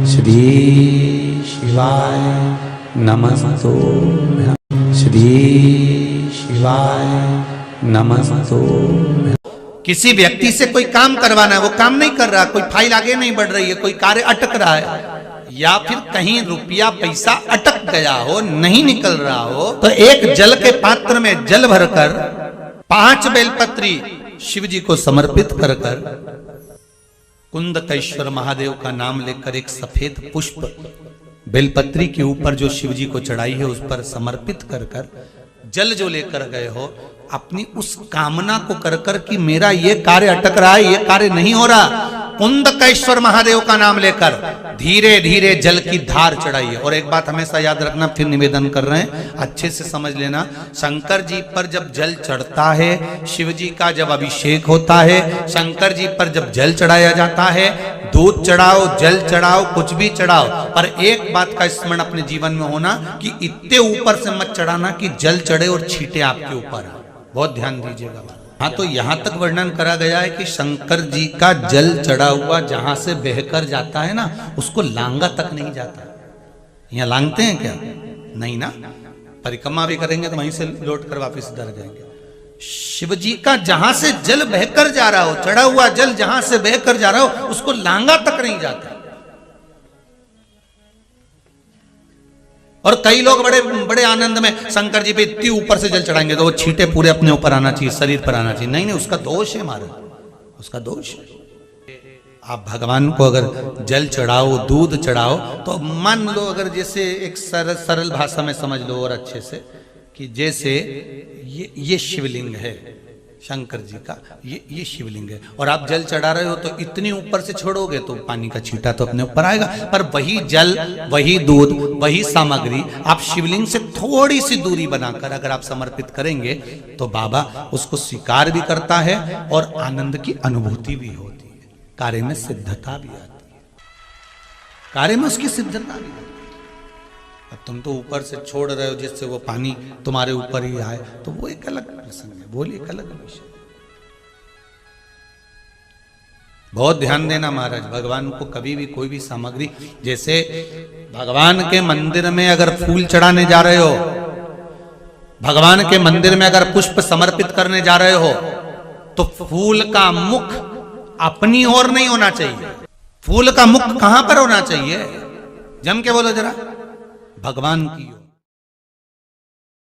श्री शिवाय नमस्तो। श्री शिवाय नमस्तो। किसी व्यक्ति से कोई काम करवाना है, वो काम नहीं कर रहा, कोई फाइल आगे नहीं बढ़ रही है, कोई कार्य अटक रहा है, या फिर कहीं रुपया पैसा अटक गया हो, नहीं निकल रहा हो, तो एक जल के पात्र में जल भरकर 5 बेलपत्री शिव जी को समर्पित कर कुंदकेश्वर महादेव का नाम लेकर एक सफेद पुष्प बेलपत्री के ऊपर जो शिव जी को चढ़ाई है उस पर समर्पित कर जल जो लेकर गए हो, अपनी उस कामना को कर कि मेरा ये कार्य अटक रहा है, ये कार्य नहीं हो रहा, कुंदकेश्वर महादेव का नाम लेकर धीरे धीरे जल की धार चढ़ाइए। और एक बात हमेशा याद रखना, फिर निवेदन कर रहे हैं, अच्छे से समझ लेना, शंकर जी पर जब जल चढ़ता है, शिव जी का जब अभिषेक होता है, शंकर जी पर जब जल चढ़ाया जाता है, दूध चढ़ाओ, जल चढ़ाओ, कुछ भी चढ़ाओ, पर एक बात का स्मरण अपने जीवन में होना कि इतने ऊपर से मत चढ़ाना कि जल चढ़े और छींटे आपके ऊपर। बहुत ध्यान दीजिएगा। हाँ, तो यहां तक वर्णन करा गया है कि शंकर जी का जल चढ़ा हुआ जहां से बहकर जाता है ना, उसको लांगा तक नहीं जाता। यहाँ लांगते हैं क्या? नहीं ना, परिक्रमा भी करेंगे तो वहीं से लौट कर वापिस इधर जाएंगे। शिव जी का जहां से जल बहकर जा रहा हो, चढ़ा हुआ जल जहां से बहकर जा रहा हो, उसको लांगा तक नहीं जाता। और कई लोग बड़े बड़े आनंद में शंकर जी पे इतनी ऊपर से जल चढ़ाएंगे तो वो छींटे पूरे अपने ऊपर आना चाहिए, शरीर पर आना चाहिए। नहीं नहीं, उसका दोष है महाराज, उसका दोष है। आप भगवान को अगर जल चढ़ाओ, दूध चढ़ाओ, तो मान लो अगर जैसे एक सरल भाषा में समझ लो और अच्छे से, कि जैसे ये शिवलिंग है शंकर जी का, ये शिवलिंग है, और आप जल चढ़ा रहे हो तो इतनी ऊपर से छोड़ोगे तो पानी का छींटा तो अपने ऊपर आएगा, पर वही जल, वही दूध, वही सामग्री आप शिवलिंग से थोड़ी सी दूरी बनाकर अगर आप समर्पित करेंगे तो बाबा उसको स्वीकार भी करता है और आनंद की अनुभूति भी होती है, कार्य में सिद्धता भी आती है, कार्य में उसकी सिद्धता भी होती है। अब तुम तो ऊपर से छोड़ रहे हो जिससे वो पानी तुम्हारे ऊपर ही आए, तो वो एक अलग प्रसंग है, बोलिए एक अलग विषय। बहुत ध्यान देना महाराज, भगवान को कभी भी कोई भी सामग्री, जैसे भगवान के मंदिर में अगर फूल चढ़ाने जा रहे हो, भगवान के मंदिर में अगर पुष्प समर्पित करने जा रहे हो, तो फूल का मुख अपनी ओर नहीं होना चाहिए। फूल का मुख कहां पर होना चाहिए? जम के बोलो जरा, भगवान की ओर।